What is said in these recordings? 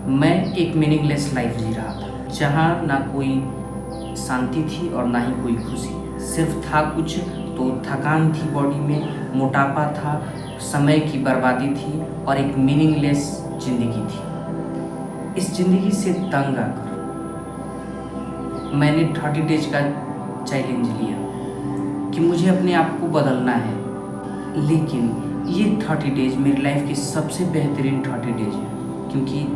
मैं एक meaningless life जी रहा था, जहाँ ना कोई शांति थी और ना ही कोई खुशी। सिर्फ था कुछ तो थकान थी बॉडी में, मोटापा था, समय की बर्बादी थी और एक मीनिंगलेस ज़िंदगी थी। इस ज़िंदगी से तंग आकर मैंने 30 डेज का चैलेंज लिया कि मुझे अपने आप को बदलना है। लेकिन ये 30 डेज मेरी लाइफ की सबसे बेहतरीन 30 डेज है, क्योंकि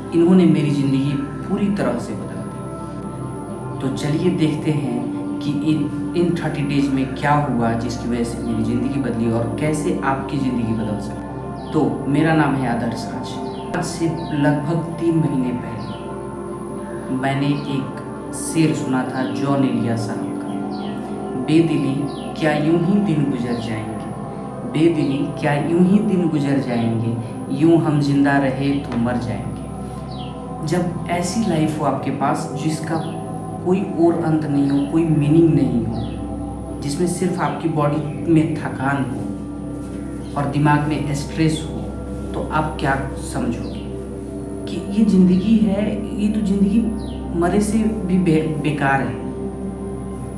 इन्होंने मेरी ज़िंदगी पूरी तरह से बदल दी। तो चलिए देखते हैं कि इन 30 डेज में क्या हुआ जिसकी वजह से मेरी ज़िंदगी बदली और कैसे आपकी ज़िंदगी बदल सकती। तो मेरा नाम है आदर्श राज। आज से लगभग 3 महीने पहले मैंने एक शेर सुना था जॉन एलिया साहब का, बेदिली क्या यूं ही दिन गुजर जाएंगे, बेदिली क्या यूं ही दिन गुजर जाएंगे, यूं हम जिंदा रहे तो मर जाएंगे। जब ऐसी लाइफ हो आपके पास जिसका कोई और अंत नहीं हो, कोई मीनिंग नहीं हो, जिसमें सिर्फ आपकी बॉडी में थकान हो और दिमाग में स्ट्रेस हो, तो आप क्या समझोगे कि ये ज़िंदगी है, ये तो ज़िंदगी मरे से भी बेकार है।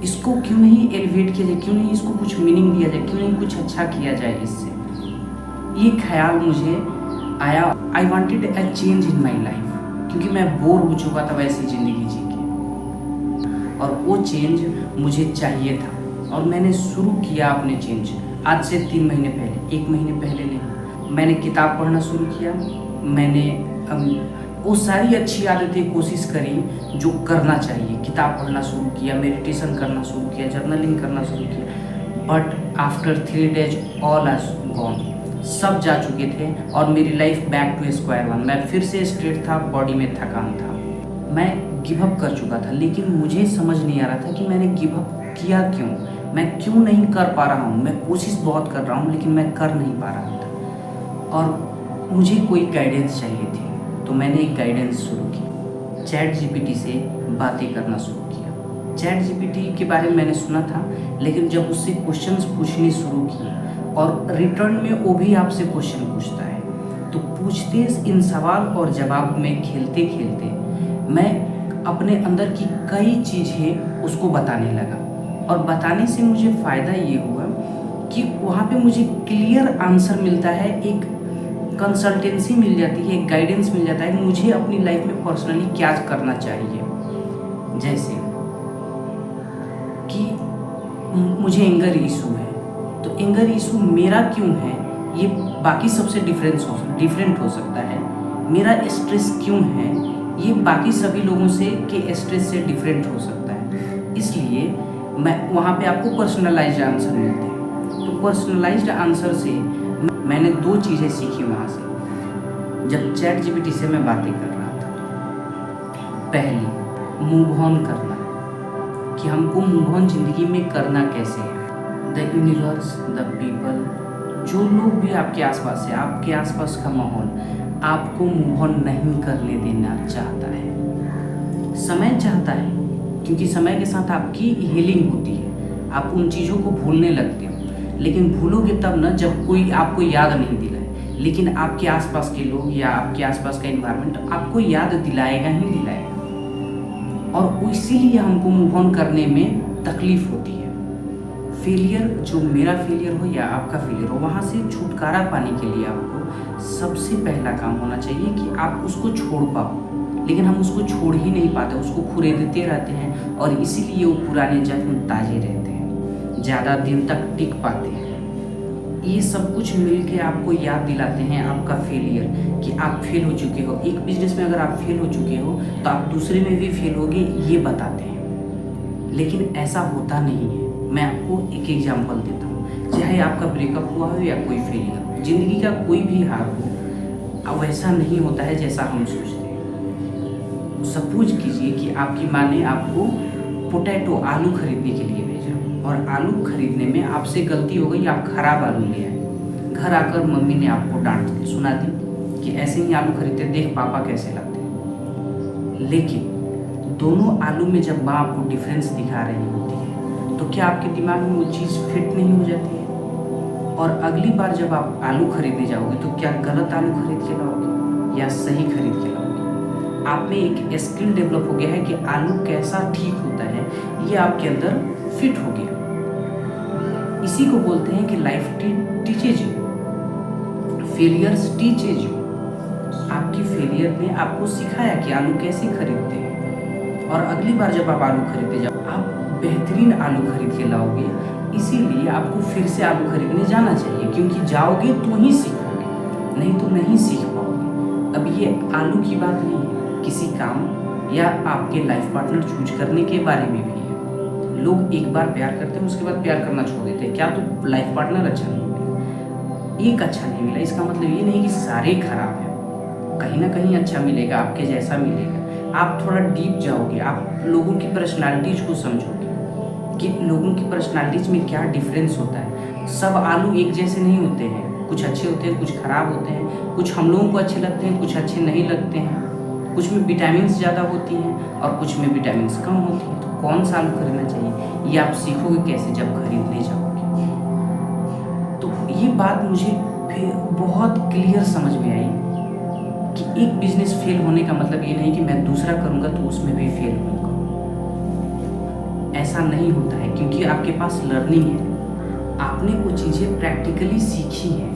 इसको क्यों नहीं एलिवेट किया जाए, क्यों नहीं इसको कुछ मीनिंग दिया जाए, क्यों नहीं कुछ अच्छा किया जाए इससे। ये ख्याल मुझे आया। I wanted a change in my life, क्योंकि मैं बोर हो चुका था वैसी ज़िंदगी जी के, और वो चेंज मुझे चाहिए था। और मैंने शुरू किया अपने चेंज आज से 3 महीने पहले, 1 महीने पहले नहीं। मैंने किताब पढ़ना शुरू किया, मैंने वो सारी अच्छी आदतें कोशिश करी जो करना चाहिए। किताब पढ़ना शुरू किया, मेडिटेशन करना शुरू किया, जर्नलिंग करना शुरू किया। But after 3 days all are gone, सब जा चुके थे और मेरी life back to square one. मैं फिर से स्ट्रेट था, बॉडी में थकान था, मैं गिव अप कर चुका था। लेकिन मुझे समझ नहीं आ रहा था कि मैंने गिव अप किया क्यों, मैं क्यों नहीं कर पा रहा हूँ। मैं कोशिश बहुत कर रहा हूँ लेकिन मैं कर नहीं पा रहा था और मुझे कोई गाइडेंस चाहिए थी। तो मैंने एक गाइडेंस शुरू की, चैट जीपीटी से बातें करना शुरू किया। चैट जीपीटी के बारे में मैंने सुना था, लेकिन जब उससे क्वेश्चंस पूछने शुरू किए और रिटर्न में वो भी आपसे क्वेश्चन पूछता है, तो पूछते इन सवाल और जवाब में खेलते खेलते मैं अपने अंदर की कई चीज़ें उसको बताने लगा। और बताने से मुझे फ़ायदा ये हुआ कि वहाँ पे मुझे क्लियर आंसर मिलता है, एक कंसल्टेंसी मिल जाती है, एक गाइडेंस मिल जाता है कि मुझे अपनी लाइफ में पर्सनली क्या करना चाहिए। जैसे कि मुझे एंगर इशू है, तो एंगर इशू मेरा क्यों है ये बाकी सबसे डिफरेंट हो सकता है। मेरा स्ट्रेस क्यों है ये बाकी सभी लोगों से के स्ट्रेस से डिफरेंट हो सकता है। इसलिए मैं वहाँ पे आपको पर्सनलाइज्ड आंसर मिलते हैं। तो पर्सनलाइज्ड आंसर से मैंने 2 चीज़ें सीखी वहाँ से जब चैट जीपीटी से मैं बातें कर रहा था। पहली, मूव ऑन करना, कि हमको मूव ऑन ज़िंदगी में करना कैसे है। द यूनिवर्स, द पीपल, जो लोग भी आपके आसपास है, आपके आसपास का माहौल आपको मूव ऑन नहीं करने देना चाहता है। समय चाहता है, क्योंकि समय के साथ आपकी हीलिंग होती है, आप उन चीज़ों को भूलने लगते हो। लेकिन भूलोगे तब ना जब कोई आपको याद नहीं दिलाए। लेकिन आपके आसपास के लोग या आपके आसपास का एनवायरनमेंट आपको याद दिलाएगा ही दिलाएगा। और इसीलिए हमको मूव ऑन करने में तकलीफ होती है। फेलियर, जो मेरा फेलियर हो या आपका फेलियर हो, वहाँ से छुटकारा पाने के लिए आपको सबसे पहला काम होना चाहिए कि आप उसको छोड़ पाओ। लेकिन हम उसको छोड़ ही नहीं पाते, उसको खुरेदते रहते हैं और इसीलिए वो पुराने जख्म ताजे रहते हैं, ज़्यादा दिन तक टिक पाते हैं। ये सब कुछ मिलके आपको याद दिलाते हैं आपका फेलियर, कि आप फेल हो चुके हो। एक बिजनेस में अगर आप फेल हो चुके हो तो आप दूसरे में भी फेल होगे, ये बताते हैं। लेकिन ऐसा होता नहीं है। मैं आपको एक एग्जांपल देता हूँ। चाहे आपका ब्रेकअप हुआ हो या कोई फेलियर, ज़िंदगी का कोई भी हार हो, वैसा नहीं होता है जैसा हम सोचते हैं। सपोज कीजिए कि आपकी माँ ने आपको पोटैटो, आलू खरीदने के लिए भेजा और आलू खरीदने में आपसे गलती हो गई, आप खराब आलू ले आए। घर आकर मम्मी ने आपको डांट सुना दी कि ऐसे ही आलू खरीदते, देख पापा कैसे लगते हैं। लेकिन दोनों आलू में जब माँ आपको डिफरेंस दिखा रही होती है, तो क्या आपके दिमाग में वो चीज़ फिट नहीं हो जाती है? और अगली बार जब आप आलू खरीदने जाओगे तो क्या गलत आलू खरीद के लाओगे या सही खरीद के लाओगे? आप में एक स्किल डेवलप हो गया है कि आलू कैसा ठीक होता है, ये आपके अंदर फिट हो गया। इसी को बोलते हैं कि life teaches you, failures teaches you. आपकी फेलियर ने आपको सिखाया कि आलू कैसे खरीदते हैं, और अगली बार जब आप आलू खरीदते जाओ, आप बेहतरीन आलू खरीद के लाओगे। इसीलिए आपको फिर से आलू खरीदने जाना चाहिए, क्योंकि जाओगे तो ही सीखोगे, नहीं तो नहीं सीख पाओगे। अब ये आलू की बात नहीं है, किसी काम या आपके लाइफ पार्टनर चूज करने के बारे में भी है। लोग एक बार प्यार करते हैं, उसके बाद प्यार करना छोड़ देते हैं। क्या तो लाइफ पार्टनर अच्छा नहीं मिला, एक अच्छा नहीं मिला, इसका मतलब ये नहीं कि सारे खराब हैं। कहीं ना कहीं अच्छा मिलेगा, आपके जैसा मिलेगा। आप थोड़ा डीप जाओगे, आप लोगों की पर्सनालिटीज को समझोगे कि लोगों की पर्सनालिटीज में क्या डिफरेंस होता है। सब आलू एक जैसे नहीं होते हैं, कुछ अच्छे होते हैं, कुछ खराब होते हैं, कुछ हम लोगों को अच्छे लगते हैं, कुछ अच्छे नहीं लगते हैं, कुछ में विटामिन ज़्यादा होती हैं और कुछ में विटामिन कम होती हैं। तो कौन सा आलू खरीदना चाहिए, ये आप सीखोगे कैसे, जब खरीदने जाओगे। तो ये बात मुझे फिर बहुत क्लियर समझ में आई कि एक बिजनेस फेल होने का मतलब ये नहीं कि मैं दूसरा करूँगा तो उसमें भी फेल होऊंगा। ऐसा नहीं होता है, क्योंकि आपके पास लर्निंग है, आपने वो चीज़ें प्रैक्टिकली सीखी हैं,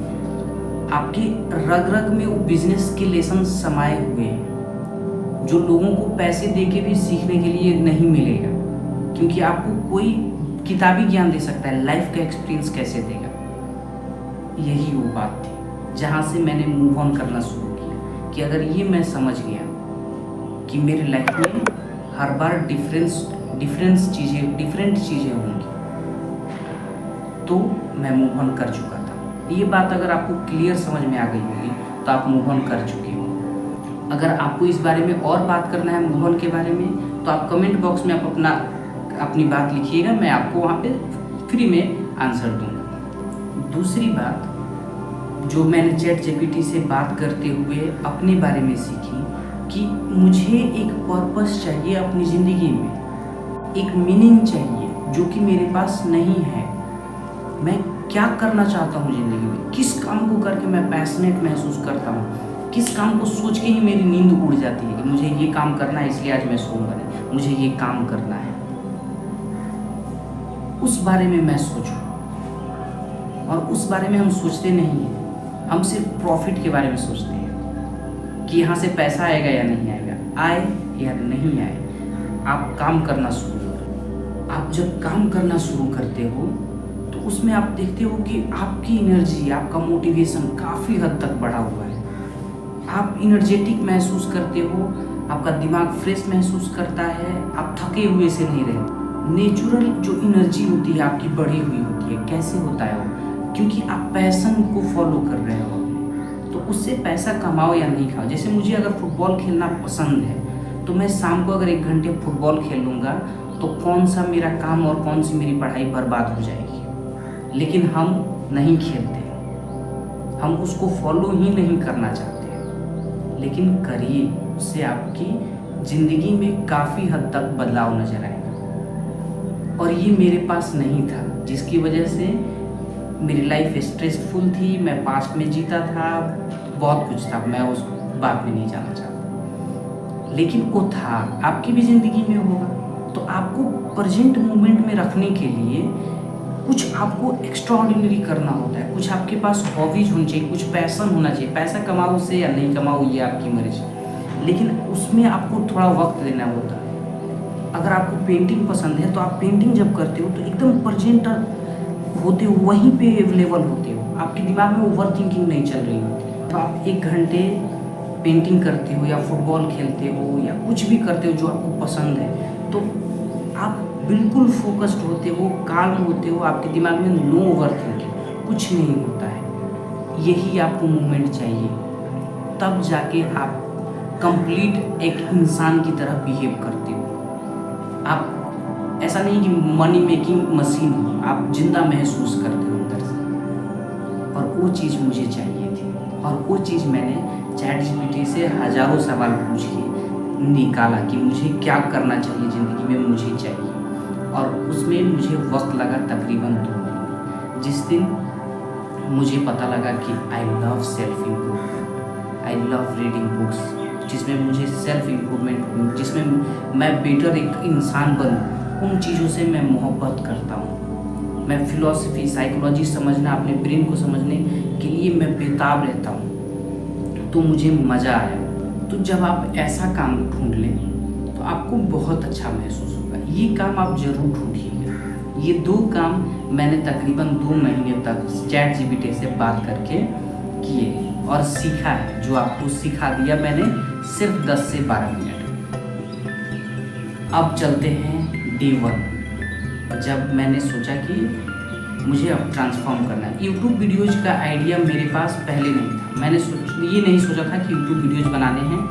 आपके रग रग में वो बिजनेस के लेसन समाये हुए हैं, जो लोगों को पैसे दे के भी सीखने के लिए नहीं मिलेगा। क्योंकि आपको कोई किताबी ज्ञान दे सकता है, लाइफ का एक्सपीरियंस कैसे देगा। यही वो बात थी जहाँ से मैंने मूव ऑन करना शुरू किया कि अगर ये मैं समझ गया कि मेरी लाइफ में हर बार डिफरेंट चीज़ें होंगी, तो मैं मूव ऑन कर चुका था। ये बात अगर आपको क्लियर समझ में आ गई होगी तो आप मूव ऑन कर चुके हो। अगर आपको इस बारे में और बात करना है, मूव ऑन के बारे में, तो आप कमेंट बॉक्स में आप अपनी बात लिखिएगा, मैं आपको वहाँ पे फ्री में आंसर दूँगा। दूसरी बात जो मैंने ChatGPT से बात करते हुए अपने बारे में सीखी कि मुझे एक पर्पस चाहिए अपनी ज़िंदगी में, एक मीनिंग चाहिए जो कि मेरे पास नहीं है। मैं क्या करना चाहता हूँ ज़िंदगी में, किस काम को करके मैं पैशनेट महसूस करता हूँ, किस काम को सोच के ही मेरी नींद उड़ जाती है कि मुझे ये काम करना है, इसलिए आज मैं सोऊंगा नहीं, मुझे ये काम करना है। उस बारे में मैं सोचूं, और उस बारे में हम सोचते नहीं हैं। हम सिर्फ प्रॉफिट के बारे में सोचते हैं कि यहाँ से पैसा आएगा या नहीं आएगा, आए या नहीं आए। आप काम करना शुरू करो। आप जब काम करना शुरू करते हो तो उसमें आप देखते हो कि आपकी एनर्जी, आपका मोटिवेशन काफ़ी हद तक बढ़ा हुआ है। आप इनर्जेटिक महसूस करते हो, आपका दिमाग फ्रेश महसूस करता है, आप थके हुए से नहीं रहे। नेचुरल जो एनर्जी होती है आपकी बढ़ी हुई होती है। कैसे होता है वो? क्योंकि आप पैशन को फॉलो कर रहे हो, तो उससे पैसा कमाओ या नहीं खाओ। जैसे मुझे अगर फुटबॉल खेलना पसंद है तो मैं शाम को अगर 1 घंटे फुटबॉल खेल लूँगा तो कौन सा मेरा काम और कौन सी मेरी पढ़ाई बर्बाद हो जाएगी। लेकिन हम नहीं खेलते, हम उसको फॉलो ही नहीं करना चाहते, लेकिन करिए, उससे आपकी ज़िंदगी में काफ़ी हद तक बदलाव नज़र आएगा। और ये मेरे पास नहीं था, जिसकी वजह से मेरी लाइफ स्ट्रेसफुल थी। मैं पास्ट में जीता था, बहुत कुछ था, मैं उस बात में नहीं जाना चाहता, लेकिन वो था। आपकी भी ज़िंदगी में होगा, तो आपको प्रेजेंट मोमेंट में रखने के लिए कुछ आपको एक्स्ट्राऑर्डिनरी करना होता है। कुछ आपके पास हॉबीज होनी चाहिए, कुछ पैशन होना चाहिए। पैसा कमाओ उससे या नहीं कमाओ ये आपकी मर्जी, लेकिन उसमें आपको थोड़ा वक्त देना होता है। अगर आपको पेंटिंग पसंद है तो आप पेंटिंग जब करते हो तो एकदम प्रेजेंट होते हो, वहीं पे अवेलेबल होते हो, आपके दिमाग में ओवर थिंकिंग नहीं चल रही होती। तो आप 1 घंटे पेंटिंग करते हो या फुटबॉल खेलते हो या कुछ भी करते हो जो आपको पसंद है, तो आप बिल्कुल फोकस्ड होते हो, काम होते हो, आपके दिमाग में नो ओवर थिंकिंग, कुछ नहीं होता है। यही आपको मूवमेंट चाहिए, तब जाके आप कंप्लीट एक इंसान की तरह बिहेव करते हो। आप ऐसा नहीं कि मनी मेकिंग मशीन हो, आप जिंदा महसूस करते हो अंदर से। और वो चीज़ मुझे चाहिए थी, और वो चीज़ मैंने ChatGPT से हज़ारों सवाल पूछ के निकाला कि मुझे क्या करना चाहिए ज़िंदगी में, मुझे चाहिए। और उसमें मुझे वक्त लगा तकरीबन 2 महीने। जिस दिन मुझे पता लगा कि I love self improvement, I love reading books, जिसमें मुझे सेल्फ इम्प्रूवमेंट हो, जिसमें मैं बेटर एक इंसान बनूँ, उन चीज़ों से मैं मोहब्बत करता हूँ। मैं फिलॉसफी, साइकोलॉजी समझना, अपने ब्रेन को समझने के लिए मैं बेताब रहता हूँ। तो मुझे मज़ा आया। तो जब आप ऐसा काम ढूंढ लें तो आपको बहुत अच्छा महसूस होगा। ये काम आप ज़रूर ढूंढिएगा। ये 2 काम मैंने तकरीबन 2 महीने तक ChatGPT से बात करके किए और सीखा है। जो आपको सिखा दिया मैंने सिर्फ 10 से 12 मिनट। अब चलते हैं डे 1, जब मैंने सोचा कि मुझे अब ट्रांसफॉर्म करना है। यूट्यूब वीडियोज़ का आइडिया मेरे पास पहले नहीं था। मैंने ये नहीं सोचा था कि यूट्यूब वीडियोज़ बनाने हैं,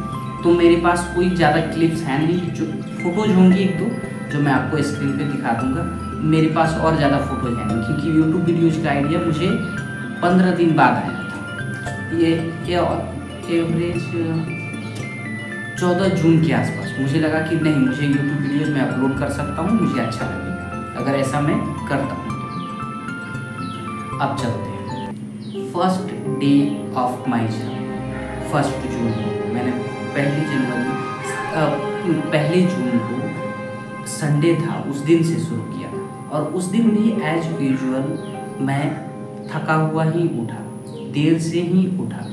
तो मेरे पास कोई ज़्यादा क्लिप्स हैं नहीं। जो फ़ोटोज़ होंगी 1-2 जो मैं आपको स्क्रीन पे दिखा दूँगा, मेरे पास और ज़्यादा फ़ोटोज़ हैं नहीं, क्योंकि यूट्यूब वीडियोज़ का आइडिया मुझे 15 दिन बाद आया था। ये एवरेज 14 जून के आसपास मुझे लगा कि नहीं, मुझे यूट्यूब वीडियोज़ में अपलोड कर सकता हूँ, मुझे अच्छा लगेगा अगर ऐसा मैं करता हूँ। अब चलते हैं first day of my journey. 1 जून को मैंने 1 जून को संडे था, उस दिन से शुरू किया था। और उस दिन भी एज यूजुअल मैं थका हुआ ही उठा, देर से ही उठा,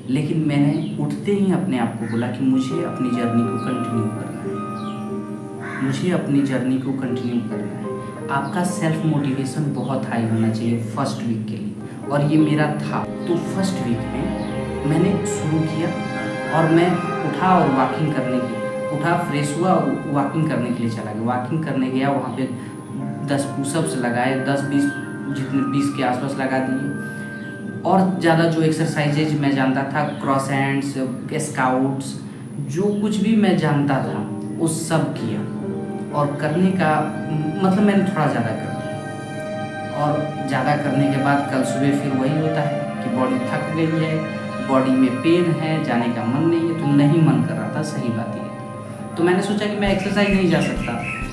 लेकिन मैंने उठते ही अपने आप को बोला कि मुझे अपनी जर्नी को कंटिन्यू करना है, मुझे अपनी जर्नी को कंटिन्यू करना है। आपका सेल्फ मोटिवेशन बहुत हाई होना चाहिए फर्स्ट वीक के लिए, और ये मेरा था। तो फर्स्ट वीक में मैंने शुरू किया और मैं उठा और वॉकिंग करने की उठा, फ्रेश हुआ और वॉकिंग करने के लिए चला गया। वॉकिंग करने गया, वहाँ पे 10 पुशअप्स लगाए, 10-20 जितने 20 के आसपास लगा दिए। और ज़्यादा जो एक्सरसाइजेज मैं जानता था, क्रॉस हैंड्स, स्काउट्स, जो कुछ भी मैं जानता था वो सब किया। और करने का मतलब मैंने थोड़ा ज़्यादा कर दिया। और ज़्यादा करने के बाद कल सुबह फिर वही होता है कि बॉडी थक गई है, बॉडी में पेन है, जाने का मन नहीं है। तो नहीं मन कर रहा था, सही बात ये। तो मैंने सोचा कि मैं एक्सरसाइज नहीं जा सकता,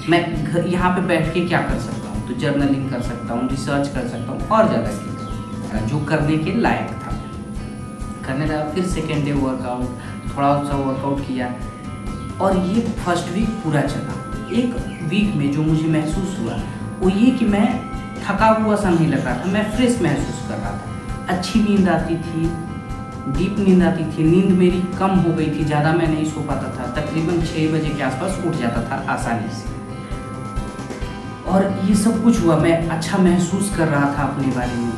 मैं यहाँ पे बैठ के क्या कर सकता हूँ। तो जर्नलिंग कर सकता हूँ, रिसर्च कर सकता हूँ, और ज़्यादा चीज़ें जो करने के लायक था करने लगा। फिर सेकेंड डे वर्कआउट, थोड़ा सा वर्कआउट किया, और ये फर्स्ट वीक पूरा चला। एक वीक में जो मुझे महसूस हुआ वो ये कि मैं थका हुआ सा नहीं लग रहा था, मैं फ्रेश महसूस कर रहा था। अच्छी नींद आती थी, डीप नींद आती थी। नींद मेरी कम हो गई थी, ज़्यादा मैं नहीं सो पाता था। तकरीबन 6 बजे के आसपास उठ जाता था आसानी से। और ये सब कुछ हुआ, मैं अच्छा महसूस कर रहा था अपने बारे में।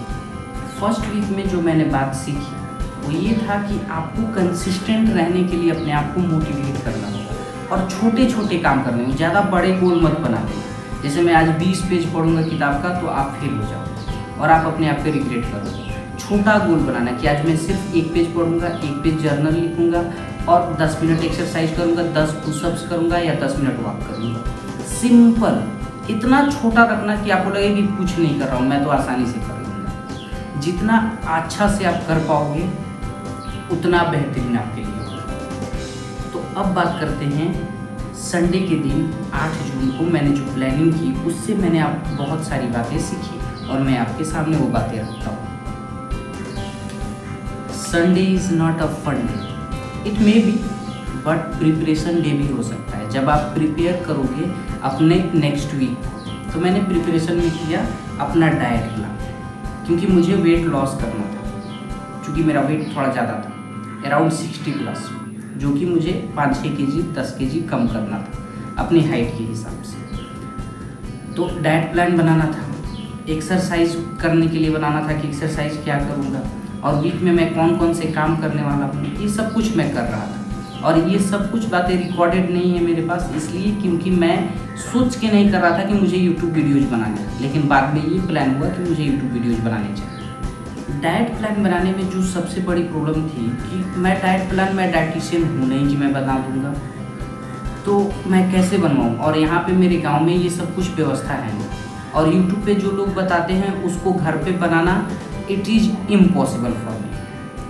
फर्स्ट वीक में जो मैंने बात सीखी वो ये था कि आपको कंसिस्टेंट रहने के लिए अपने आप को मोटिवेट करना होगा और छोटे छोटे काम करने होंगे। ज़्यादा बड़े गोल मत बना दें। जैसे मैं आज 20 पेज पढ़ूंगा किताब का तो आप फेल हो जाओगे और आप अपने आप पे रिग्रेट करोगे। छोटा गोल बनाना कि आज मैं सिर्फ 1 पेज पढ़ूंगा, 1 पेज जर्नल लिखूंगा और 10 मिनट एक्सरसाइज करूंगा, 10 पुशअप्स करूंगा या 10 मिनट वॉक करूंगा। सिंपल, इतना छोटा रखना कि आपको लगे कि कुछ नहीं कर रहा हूँ, मैं तो आसानी से कर लूँगा। जितना अच्छा से आप कर पाओगे उतना बेहतरीन आपके लिए होगा। तो अब बात करते हैं संडे के दिन 8 जून को मैंने जो प्लानिंग की उससे मैंने आप बहुत सारी बातें सीखी और मैं आपके सामने वो बातें रखता हूँ। Sunday is not a fun day, it may be, but preparation day भी हो सकता है जब आप प्रिपेयर करोगे अपने नेक्स्ट वीक को। तो मैंने प्रिपरेशन में किया अपना डाइट प्लान, क्योंकि मुझे वेट लॉस करना था। क्योंकि मेरा वेट थोड़ा ज़्यादा था, अराउंड 60+, जो कि मुझे 5-6 kg 10 kg कम करना था अपनी हाइट के हिसाब से। तो डाइट प्लान बनाना था, एक्सरसाइज करने के लिए बनाना था कि एक्सरसाइज क्या करूँगा और वीक में मैं कौन कौन से काम करने वाला हूँ, ये सब कुछ मैं कर रहा था। और ये सब कुछ बातें रिकॉर्डेड नहीं है मेरे पास, इसलिए क्योंकि मैं सोच के नहीं कर रहा था कि मुझे यूट्यूब वीडियोज़ बनाने हैं, लेकिन बाद में ये प्लान हुआ कि मुझे यूट्यूब वीडियोज़ बनाने चाहिए। डाइट प्लान बनाने में जो सबसे बड़ी प्रॉब्लम थी कि मैं डाइटिशियन हूँ नहीं कि मैं बना दूँगा, तो मैं कैसे बनवाऊँ। और यहाँ पे मेरे गांव में ये सब कुछ व्यवस्था है नहीं, और यूट्यूब पे जो लोग बताते हैं उसको घर पे बनाना it is impossible for me,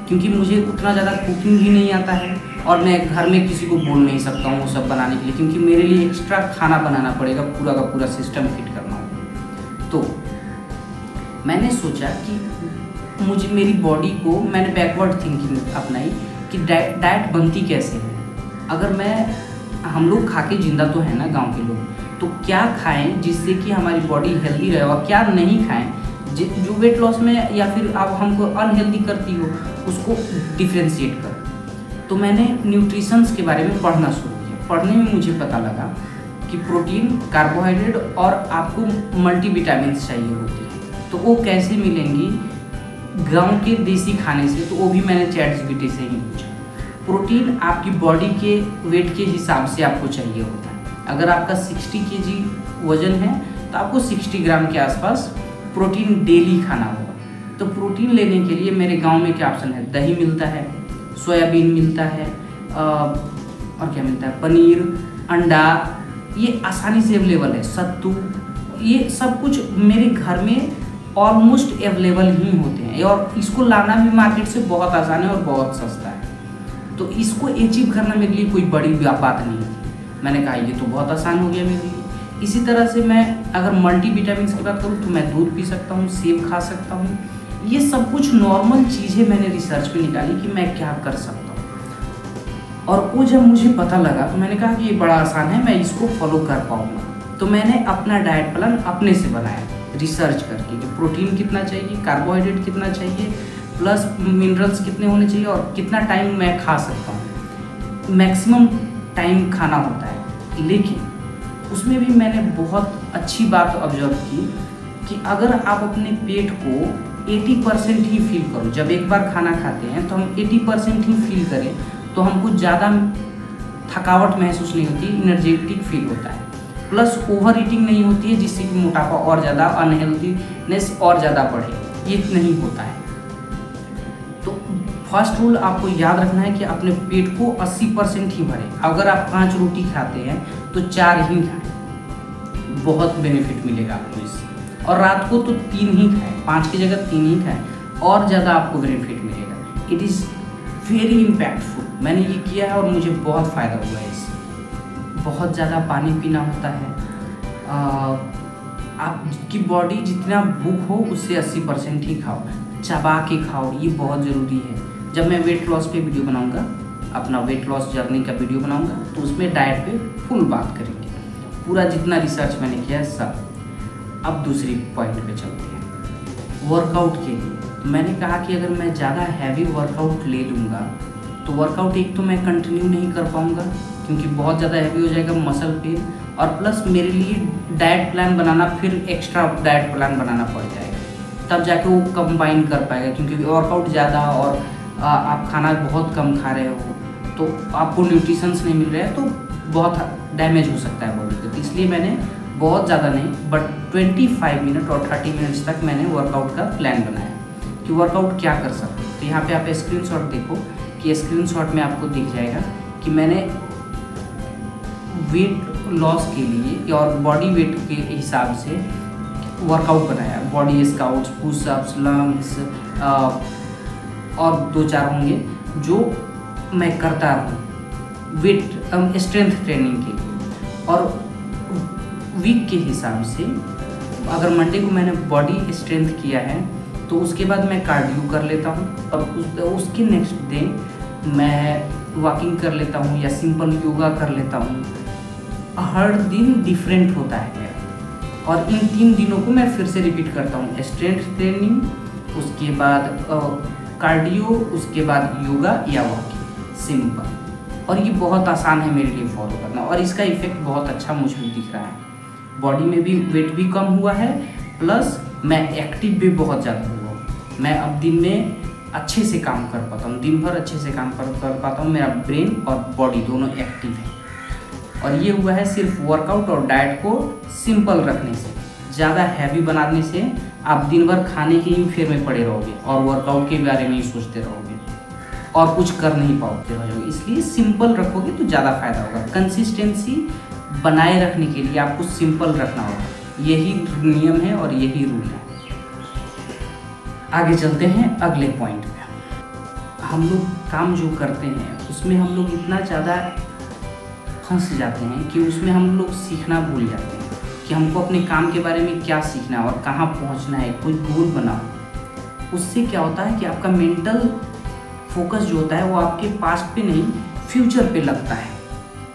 क्योंकि मुझे उतना ज़्यादा कुकिंग ही नहीं आता है और मैं घर में किसी को बोल नहीं सकता हूँ वो सब बनाने के लिए, क्योंकि मेरे लिए एक्स्ट्रा खाना बनाना पड़ेगा, पूरा का पूरा सिस्टम फिट करना होगा। तो मैंने सोचा कि मुझे मेरी बॉडी को, मैंने बैकवर्ड थिंकिंग अपनाई कि डाइट बनती कैसे है। अगर हम लोग खा के जिंदा तो है ना गांव के लोग, तो क्या खाएं जिससे कि हमारी बॉडी हेल्दी रहे और क्या नहीं खाएं जो वेट लॉस में या फिर आप हमको अनहेल्दी करती हो उसको डिफ्रेंशिएट कर। तो मैंने न्यूट्रिशंस के बारे में पढ़ना शुरू किया। पढ़ने में मुझे पता लगा कि प्रोटीन, कार्बोहाइड्रेट और आपको मल्टीविटामिन्स चाहिए होते हैं। तो वो कैसे मिलेंगी गांव के देसी खाने से, तो वो भी मैंने ChatGPT से ही पूछा। प्रोटीन आपकी बॉडी के वेट के हिसाब से आपको चाहिए होता है। अगर आपका 60 kg वजन है तो आपको 60 ग्राम के आसपास प्रोटीन डेली खाना होगा। तो प्रोटीन लेने के लिए मेरे गांव में क्या ऑप्शन है, दही मिलता है, सोयाबीन मिलता है, और क्या मिलता है, पनीर, अंडा, ये आसानी से अवेलेबल है, सत्तू, ये सब कुछ मेरे घर में ऑलमोस्ट अवेलेबल ही होते हैं और इसको लाना भी मार्केट से बहुत आसान है और बहुत सस्ता है। तो इसको अचीव करना मेरे लिए कोई बड़ी बात नहीं है। मैंने कहा ये तो बहुत आसान हो गया मेरे लिए। इसी तरह से मैं अगर मल्टीविटामिन्स की बात करूँ तो मैं दूध पी सकता हूँ, सेब खा सकता हूँ। ये सब कुछ नॉर्मल चीज़ें मैंने रिसर्च पे निकाली कि मैं क्या कर सकता हूँ। और वो जब मुझे पता लगा तो मैंने कहा कि ये बड़ा आसान है, मैं इसको फॉलो कर पाऊँगा। तो मैंने अपना डाइट प्लान अपने से बनाया रिसर्च करके कि प्रोटीन कितना चाहिए, कार्बोहाइड्रेट कितना चाहिए, प्लस मिनरल्स कितने होने चाहिए और कितना टाइम मैं खा सकता हूँ। मैक्सिमम टाइम खाना होता है, लेकिन उसमें भी मैंने बहुत अच्छी बात ऑब्जर्व की कि अगर आप अपने पेट को 80% ही फील करो, जब एक बार खाना खाते हैं तो हम 80% ही फील करें तो हमको ज़्यादा थकावट महसूस नहीं होती, एनर्जेटिक फील होता है। प्लस ओवर ईटिंग नहीं होती है जिससे कि मोटापा और ज़्यादा, अनहेल्दीनेस और ज़्यादा बढ़े, ये नहीं होता है। तो फर्स्ट रूल आपको याद रखना है कि अपने पेट को 80% ही भरें। अगर आप 5 रोटी खाते हैं तो 4 ही खाएं, बहुत बेनिफिट मिलेगा आपको इससे। और रात को तो 3 ही खाएं, 5 की जगह 3 ही खाएं, और ज़्यादा आपको बेनिफिट मिलेगा। It is very impactful. मैंने ये किया है और मुझे बहुत फ़ायदा हुआ है इससे। बहुत ज़्यादा पानी पीना होता है। आपकी बॉडी जितना भूख हो उससे 80% ही खाओ, चबा के खाओ, ये बहुत ज़रूरी है। जब मैं वेट लॉस पे वीडियो बनाऊंगा, अपना वेट लॉस जर्नी का वीडियो बनाऊंगा, तो उसमें डाइट पे फुल बात करेंगे, पूरा जितना रिसर्च मैंने किया है सब। अब दूसरी पॉइंट पे चलते हैं, वर्कआउट के लिए। मैंने कहा कि अगर मैं ज़्यादा हैवी वर्कआउट ले लूँगा तो वर्कआउट एक तो मैं कंटिन्यू नहीं कर पाऊँगा क्योंकि बहुत ज़्यादा हैवी हो जाएगा मसल पेन, और प्लस मेरे लिए डाइट प्लान बनाना, फिर एक्स्ट्रा डाइट प्लान बनाना पड़ जाएगा, तब जाके वो कंबाइन कर पाएगा। क्योंकि वर्कआउट ज़्यादा और आप खाना बहुत कम खा रहे हो तो आपको न्यूट्रिशंस नहीं मिल रहे हैं, तो बहुत डैमेज हो सकता है बॉडी को। तो इसलिए मैंने बहुत ज़्यादा नहीं बट 25 मिनट और 30 मिनट्स तक मैंने वर्कआउट का प्लान बनाया कि वर्कआउट क्या कर सकते हैं। तो यहाँ पे आप स्क्रीनशॉट देखो कि स्क्रीनशॉट में आपको दिख जाएगा कि मैंने वेट लॉस के लिए और बॉडी वेट के हिसाब से वर्कआउट बनाया। बॉडी स्काउट्स, पुशअप्स, लंग्स और 2-4 होंगे जो मैं करता हूँ वेट स्ट्रेंथ ट्रेनिंग के लिए। और वीक के हिसाब से अगर मंडे को मैंने बॉडी स्ट्रेंथ किया है तो उसके बाद मैं कार्डियो कर लेता हूँ और उसके नेक्स्ट डे मैं वॉकिंग कर लेता हूँ या सिंपल योगा कर लेता हूँ। हर दिन डिफरेंट होता है और इन 3 दिनों को मैं फिर से रिपीट करता हूँ, स्ट्रेंथ ट्रेनिंग, उसके बाद कार्डियो, उसके बाद योगा या वॉकिंग, सिंपल। और ये बहुत आसान है मेरे लिए फॉलो करना और इसका इफेक्ट बहुत अच्छा मुझे दिख रहा है। बॉडी में भी वेट भी कम हुआ है, प्लस मैं एक्टिव भी बहुत ज़्यादा हुआ हूँ। मैं अब दिन में अच्छे से काम कर पाता हूँ, दिन भर अच्छे से काम कर पाता हूँ। मेरा ब्रेन और बॉडी दोनों एक्टिव है और ये हुआ है सिर्फ वर्कआउट और डाइट को सिंपल रखने से। ज़्यादा हैवी बनाने से आप दिन भर खाने के ही फेर में पड़े रहोगे और वर्कआउट के बारे में ही सोचते रहोगे और कुछ कर नहीं पाओगे। इसलिए सिंपल रखोगे तो ज़्यादा फायदा होगा। कंसिस्टेंसी बनाए रखने के लिए आपको सिंपल रखना होगा, यही नियम है और यही रूल है। आगे चलते हैं अगले पॉइंट पे। हम लोग काम जो करते हैं उसमें हम लोग इतना ज़्यादा फंस जाते हैं कि उसमें हम लोग सीखना भूल जाते हैं कि हमको अपने काम के बारे में क्या सीखना है और कहाँ पहुँचना है। कोई गोल बनाओ, उससे क्या होता है कि आपका मेंटल फोकस जो होता है वो आपके पास्ट पे नहीं फ्यूचर पे लगता है।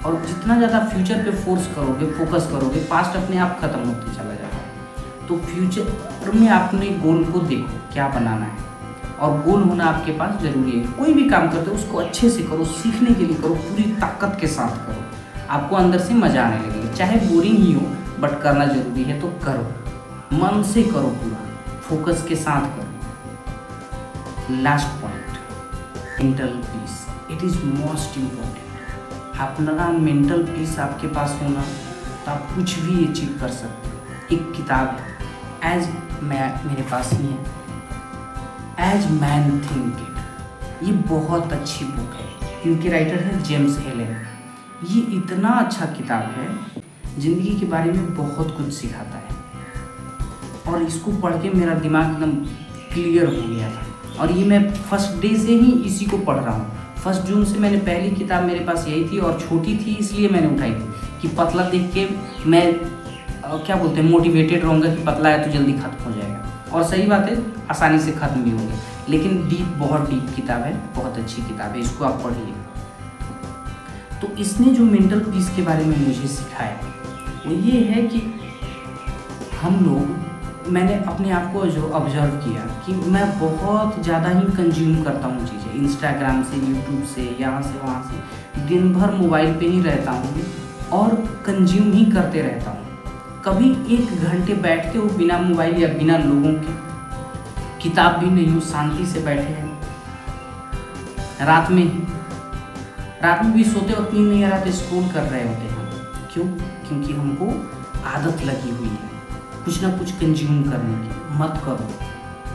और जितना ज़्यादा फ्यूचर पे फोर्स करोगे, फोकस करोगे, पास्ट अपने आप ख़त्म होते चला जाता है। तो फ्यूचर में अपने गोल को देखो क्या बनाना है, और गोल होना आपके पास ज़रूरी है। कोई भी काम करते हो उसको अच्छे से करो, सीखने के लिए करो, पूरी ताकत के साथ करो, आपको अंदर से मज़ा आने लगेगा। चाहे बोरिंग ही हो बट करना ज़रूरी है तो करो, मन से करो, पूरा फोकस के साथ करो। Last point, mental peace, it is most important. अपना मेंटल पीस आपके पास होना तो आप कुछ भी अचीव कर सकते हो। एक किताब है, एज मेरे पास ही है, एज मैन थिंक, ये बहुत अच्छी बुक है। इनके राइटर है जेम्स एलन। ये इतना अच्छा किताब है, ज़िंदगी के बारे में बहुत कुछ सिखाता है, और इसको पढ़ के मेरा दिमाग एकदम क्लियर हो गया था। और ये मैं फर्स्ट डे से ही इसी को पढ़ रहा हूँ। 1 जून से मैंने पहली किताब मेरे पास यही थी, और छोटी थी इसलिए मैंने उठाई थी कि पतला देख के मैं क्या बोलते हैं मोटिवेटेड रहूँगा कि पतला है तो जल्दी खत्म हो जाएगा। और सही बात है, आसानी से ख़त्म भी होंगे, लेकिन बहुत डीप किताब है, बहुत अच्छी किताब है, इसको आप पढ़िए। तो इसने जो मेंटल पीस के बारे में मुझे सिखाया वो ये है कि हम लोग, मैंने अपने आप को जो ऑब्जर्व किया कि मैं बहुत ज़्यादा ही कंज्यूम करता हूँ चीज़ें, इंस्टाग्राम से, यूट्यूब से, यहाँ से वहाँ से, दिन भर मोबाइल पे ही रहता हूँ और कंज्यूम ही करते रहता हूँ। कभी 1 घंटे बैठते हो बिना मोबाइल या बिना लोगों के, किताब भी नहीं हो, शांति से बैठे हैं। रात में भी सोते वक्त नींद नहीं आ रहा तो स्क्रॉल कर रहे होते हैं। क्यों? क्योंकि हमको आदत लगी हुई है कुछ ना कुछ कंज्यूम करने की। मत करो,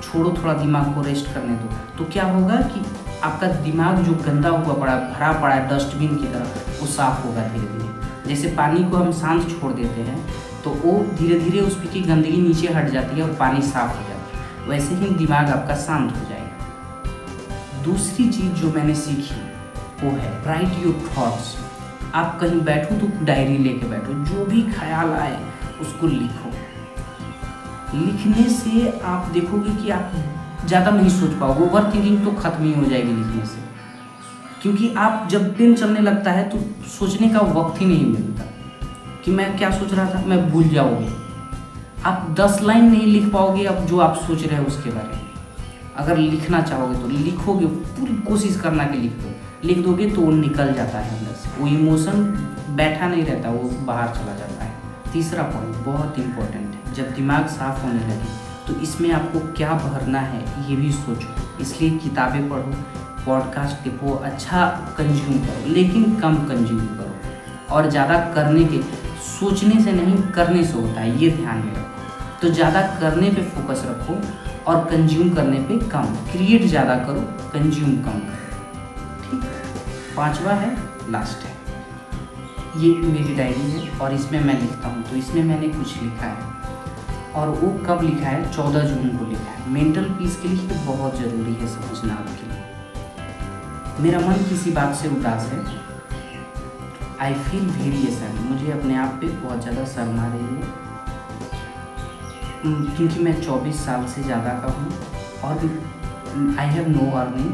छोड़ो, थोड़ा दिमाग को रेस्ट करने दो। तो क्या होगा कि आपका दिमाग जो गंदा हुआ पड़ा, भरा पड़ा है डस्टबिन की तरह, वो साफ होगा धीरे धीरे। जैसे पानी को हम शांत छोड़ देते हैं तो वो धीरे धीरे उसकी गंदगी नीचे हट जाती है और पानी साफ हो जाता है, वैसे ही दिमाग आपका शांत हो जाएगा। दूसरी चीज़ जो मैंने सीखी वो है राइट योर थॉट्स। आप कहीं बैठो तो डायरी लेके बैठो, जो भी ख्याल आए उसको लिखो। लिखने से आप देखोगे कि आप ज़्यादा नहीं सोच पाओगे, ओवर थिंकिंग तो खत्म ही हो जाएगी लिखने से। क्योंकि आप जब पेन चलने लगता है तो सोचने का वक्त ही नहीं मिलता कि मैं क्या सोच रहा था, मैं भूल जाओगे। आप 10 लाइन नहीं लिख पाओगे अब जो आप सोच रहे हो उसके बारे में। अगर लिखना चाहोगे तो लिखोगे, पूरी कोशिश करना कि लिख दोगे तो वो निकल जाता है अंदर से, वो इमोशन बैठा नहीं रहता, वो बाहर चला जाता है। तीसरा पॉइंट बहुत इंपॉर्टेंट है, जब दिमाग साफ होने लगे तो इसमें आपको क्या भरना है ये भी सोचो। इसलिए किताबें पढ़ो, पॉडकास्ट देखो, अच्छा कंज्यूम करो, लेकिन कम कंज्यूम करो। और ज़्यादा करने के, सोचने से नहीं करने से होता है, ये ध्यान में रखो। तो ज़्यादा करने पे फोकस रखो और कंज्यूम करने पे कम। क्रिएट ज़्यादा करो, कंज्यूम कम करो। ठीक। 5वां है, लास्ट है, ये मेरी डायरी है और इसमें मैं लिखता हूँ। तो इसमें मैंने कुछ लिखा है, और वो कब लिखा है, 14 जून को लिखा है। मेंटल पीस के लिए बहुत ज़रूरी है समझना आपके लिए। मेरा मन किसी बात से उदास है, आई फील वेरी सैड, मुझे अपने आप पे बहुत ज़्यादा शर्म आ रही है, क्योंकि मैं 24 साल से ज़्यादा का हूँ और I have no earning,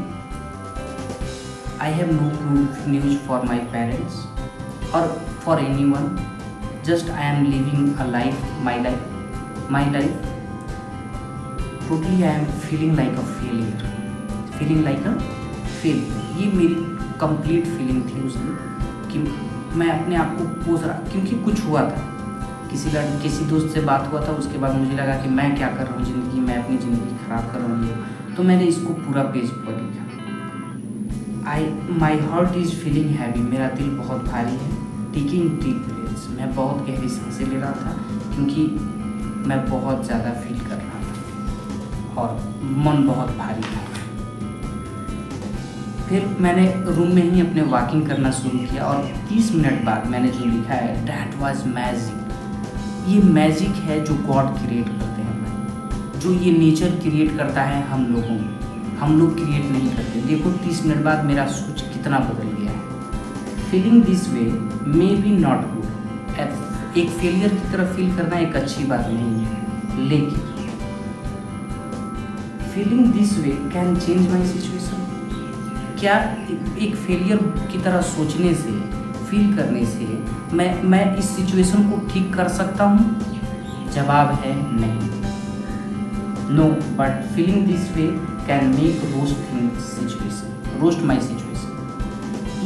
I have no good news for my parents और for anyone, just I am living a life, my life totally I am feeling like a failure. ये मेरी कंप्लीट फीलिंग थी उस दिन कि मैं अपने आप को कोस रहा, क्योंकि कुछ हुआ था, किसी दोस्त से बात हुआ था, उसके बाद मुझे लगा कि मैं क्या कर रहा हूँ ज़िंदगी में, अपनी ज़िंदगी ख़राब कर रहा हूँ। तो मैंने इसको पूरा पेज पर लिखा। My heart is feeling heavy, मेरा दिल बहुत भारी है। टेकिंग डीप ब्रेथ्स, मैं बहुत गहरी सांसें ले रहा था क्योंकि मैं बहुत ज़्यादा फील कर रहा था और मन बहुत भारी था। फिर मैंने रूम में ही अपने वॉकिंग करना शुरू किया और 30 मिनट बाद मैंने जो लिखा है, डैट वाज मैजिक। ये मैजिक है जो गॉड क्रिएट करते हैं भाई, जो ये नेचर क्रिएट करता है हम लोगों में, हम लोग क्रिएट नहीं करते। देखो 30 मिनट बाद मेरा सोच कितना बदल गया है। Feeling this way may be not good, एक फेलियर की तरह फील करना एक अच्छी बात नहीं है, लेकिन feeling this way can change my situation. क्या एक फेलियर की तरह सोचने से, फील करने से मैं इस सिचुएशन को ठीक कर सकता हूँ? जवाब है नहीं। No, but feeling this way can make worst my situation.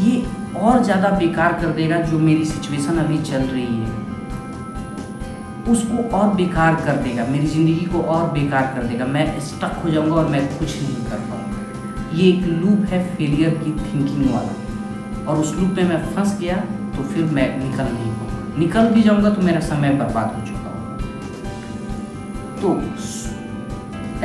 ये और ज़्यादा बेकार कर देगा जो मेरी सिचुएशन अभी चल रही है, उसको और बेकार कर देगा, मेरी ज़िंदगी को और बेकार कर देगा। मैं स्टक हो जाऊंगा और मैं कुछ नहीं कर पाऊंगा। ये एक लूप है फेलियर की थिंकिंग वाला, और उस लूप में मैं फंस गया तो फिर मैं निकल नहीं पाऊंगा। निकल भी जाऊंगा तो मेरा समय बर्बाद हो चुका होगा। तो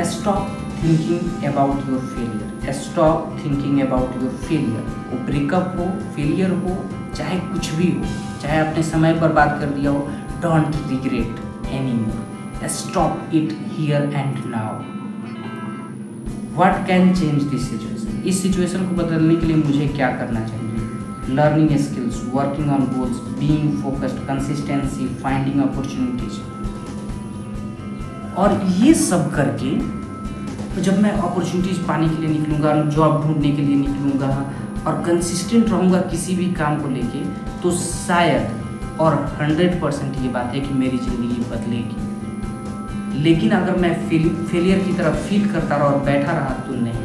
stop thinking about your failure, stop thinking about your failure. वो ब्रेकअप हो, फेलियर हो, चाहे कुछ भी हो, चाहे आपने समय बर्बाद कर दिया हो, don't regret anymore. Stop it here and now. What can change this situation? इस सिचुएशन को बदलने के लिए मुझे क्या करना चाहिए? Learning skills, working on goals, being focused, consistency, finding opportunities. और ये सब करके तो जब मैं अपॉर्चुनिटीज़ पाने के लिए निकलूँगा, जॉब ढूंढने के लिए निकलूँगा और कंसिस्टेंट रहूँगा किसी भी काम को लेके, तो शायद और 100% ये बात है कि मेरी ज़िंदगी बदलेगी। लेकिन अगर मैं फेलियर की तरफ फील करता रहा और बैठा रहा तो नहीं।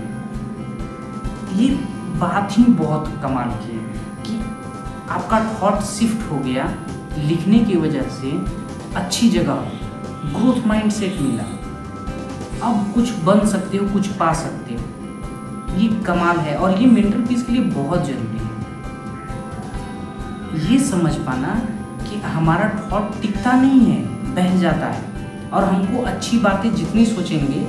ये बात ही बहुत कमाल की है कि आपका थॉट शिफ्ट हो गया लिखने की वजह से, अच्छी जगह ग्रोथ माइंडसेट मिला। अब कुछ बन सकते हो, कुछ पा सकते हो। ये कमाल है और ये मेंटल पीस के लिए बहुत ज़रूरी है। ये समझ पाना कि हमारा थॉट टिकता नहीं है, बह जाता है, और हमको अच्छी बातें जितनी सोचेंगे,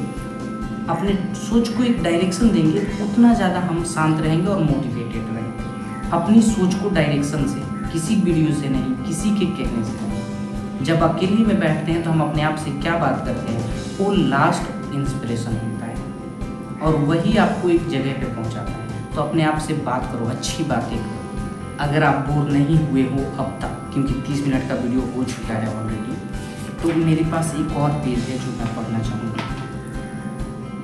अपने सोच को एक डायरेक्शन देंगे, उतना ज़्यादा हम शांत रहेंगे और मोटिवेटेड रहेंगे। अपनी सोच को डायरेक्शन से, किसी वीडियो से नहीं, किसी के कहने से नहीं। जब अकेले में बैठते हैं तो हम अपने आप से क्या बात करते हैं, वो लास्ट इंस्पिरेशन होता है और वही आपको एक जगह पे पहुंचाता है। तो अपने आप से बात करो, अच्छी बातें करो। अगर आप बोर नहीं हुए हो अब तक, क्योंकि 30 मिनट का वीडियो हो चुका है ऑलरेडी, तो मेरे पास एक और पेज है जो मैं पढ़ना चाहूँगा।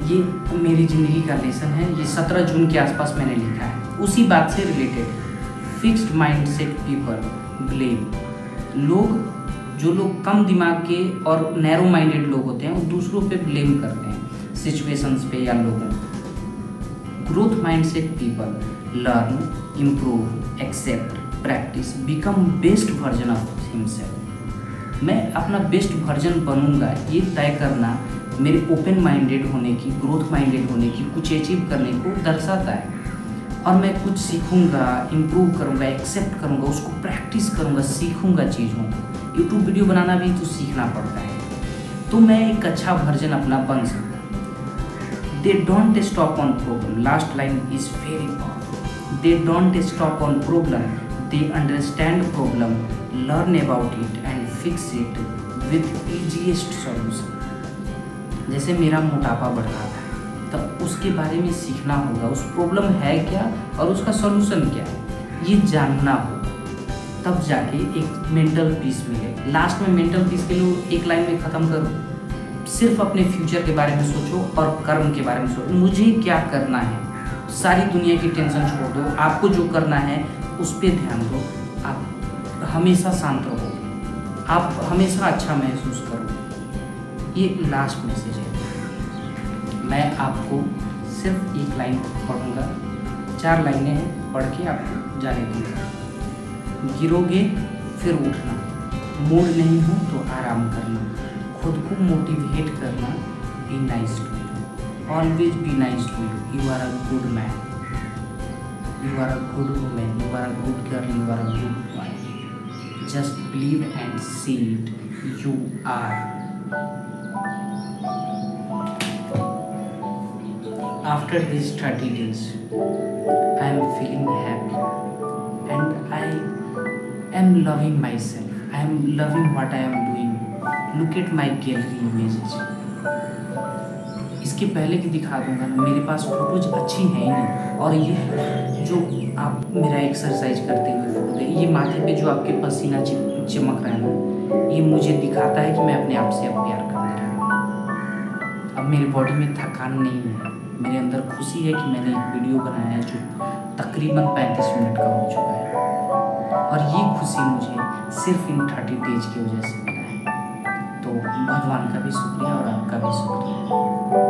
ये मेरी ज़िंदगी का लेसन है, ये 17 जून के आसपास मैंने लिखा है, उसी बात से related. Fixed mindset people blame. जो लोग कम दिमाग के और नैरो माइंडेड लोग होते हैं, वो दूसरों पे ब्लेम करते हैं, सिचुएशंस पे या लोगों पे। Growth mindset people learn, improve, accept, practice, become best version of himself. मैं अपना बेस्ट वर्जन बनूंगा, ये तय करना मेरे ओपन माइंडेड होने की, ग्रोथ माइंडेड होने की, कुछ अचीव करने को दर्शाता है। और मैं कुछ सीखूंगा, इम्प्रूव करूंगा, एक्सेप्ट करूंगा, उसको प्रैक्टिस करूंगा, सीखूंगा चीज़ों को। यूट्यूब वीडियो बनाना भी तो सीखना पड़ता है, तो मैं एक अच्छा वर्जन अपना बन सकता। They don't stop on problem. Last line is very powerful. They don't stop on problem, they understand problem, learn about it and fix it with easiest solution. जैसे मेरा मोटापा बढ़ रहा था, तब उसके बारे में सीखना होगा, उस प्रॉब्लम है क्या और उसका सॉल्यूशन क्या है, ये जानना होगा। तब जाके एक मेंटल पीस मिले। लास्ट में मेंटल पीस के लिए एक लाइन में ख़त्म करो, सिर्फ अपने फ्यूचर के बारे में सोचो और कर्म के बारे में सोचो। मुझे क्या करना है, सारी दुनिया की टेंशन छोड़ दो, आपको जो करना है उस पर ध्यान दो। आप हमेशा शांत रहो, आप हमेशा अच्छा महसूस करो। ये लास्ट मैसेज है। मैं आपको सिर्फ एक लाइन पढ़ूंगा, 4 लाइनें हैं, पढ़ के आपको जाने दूंगा। गिरोगे फिर उठना, मूड नहीं हो तो आराम करना, खुद को मोटिवेट करना, be nice to you, always be nice to you. You are a good man, you are a good women, you are a good girl, you are a good boy. Just believe and see it, you are. After these 30 days, I am feeling happy and I am loving myself. I am loving what I am doing. Look at my gallery images. इसके पहले की दिखा दूंगा ना, मेरे पास photos अच्छी हैं ही नहीं। और ये जो आप मेरा एक्सरसाइज करते हुए फोटो है, ये माथे पे जो आपके पसीना चमक रहा है ना, ये मुझे दिखाता है कि मैं अपने आप से अब प्यार करने लगा हूँ। अब मेरी बॉडी में थकान नहीं है, मेरे अंदर खुशी है कि मैंने एक वीडियो बनाया है जो तकरीबन 35 मिनट का हो चुका है। और ये खुशी मुझे सिर्फ इन 30 डेज की वजह से मिला है। तो भगवान का भी शुक्रिया और आपका भी शुक्रिया।